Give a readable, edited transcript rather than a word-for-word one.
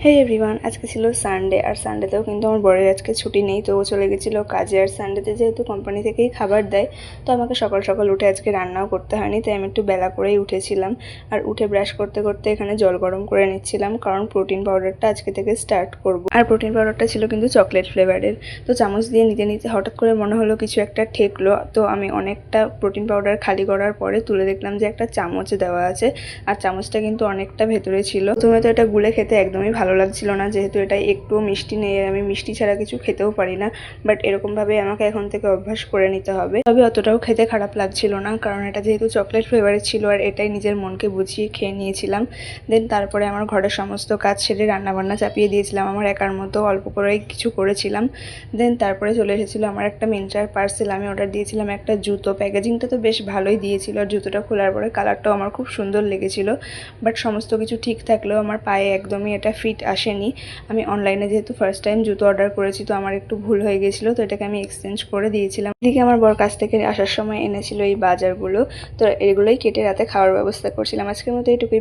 হে everyone, আজকে ছিল Sunday. আর সানডেতেও কিন্তু আমার বরের আজকে ছুটি নেই, তো ও চলে গেছিলো কাজে। আর সানডেতে যেহেতু কোম্পানি থেকেই খাবার দেয়, তো আমাকে সকাল সকাল উঠে আজকে রান্নাও করতে হয়নি, তাই আমি একটু বেলা করেই উঠেছিলাম। আর উঠে ব্রাশ করতে করতে এখানে জল গরম করে নিচ্ছিলাম, কারণ প্রোটিন পাউডারটা আজকে থেকে স্টার্ট করব। আর প্রোটিন পাউডারটা ছিল কিন্তু চকলেট ফ্লেভারের। তো চামচ দিয়ে নিতে নিতে হঠাৎ করে মনে হলো কিছু একটা ঠেকলো, তো আমি অনেকটা প্রোটিন পাউডার খালি করার পরে তুলে দেখলাম যে একটা চামচ দেওয়া আছে। আর চামচটা কিন্তু অনেকটা ভেতরে ছিল। প্রথমে তো এটা গুলে খেতে একদমই ভালো লাগছিল না, যেহেতু এটা একটু মিষ্টি নেই, আমি মিষ্টি ছাড়া কিছু খেতেও পারি না। বাট এরকমভাবে আমাকে এখন থেকে অভ্যাস করে নিতে হবে। তবে অতটাও খেতে খারাপ লাগছিল না, কারণ এটা যেহেতু চকলেট ফ্লেভারের ছিল আর এটাই নিজের মনকে বুঝিয়ে খেয়ে নিয়েছিলাম। দেন তারপরে আমার ঘরের সমস্ত কাজ সেরে রান্নাবান্না চাপিয়ে দিয়েছিলাম, আমার একার মতো অল্প করেই কিছু করেছিলাম। দেন তারপরে চলে এসেছিলো আমার একটা মিন্ত্রার পার্সেল। আমি অর্ডার দিয়েছিলাম একটা জুতো। প্যাকেজিংটা তো বেশ ভালোই দিয়েছিল, আর জুতোটা খোলার পরে কালারটাও আমার খুব সুন্দর লেগেছিল। বাট সমস্ত কিছু ঠিক থাকলেও আমার পায়ে একদমই এটা ফিট আসেনি। আমি অনলাইনে যেহেতু ফার্স্ট টাইম জুতো অর্ডার করেছি, তো আমার একটু ভুল হয়ে গেছিলো, তো এটাকে আমি এক্সচেঞ্জ করে দিয়েছিলাম। এদিকে আমার বর কাছ থেকে আসার সময় এনেছিল এই বাজারগুলো, তো এগুলোই কেটে রাতে খাওয়ার ব্যবস্থা করছিলাম। আজকের মতো এইটুকুই।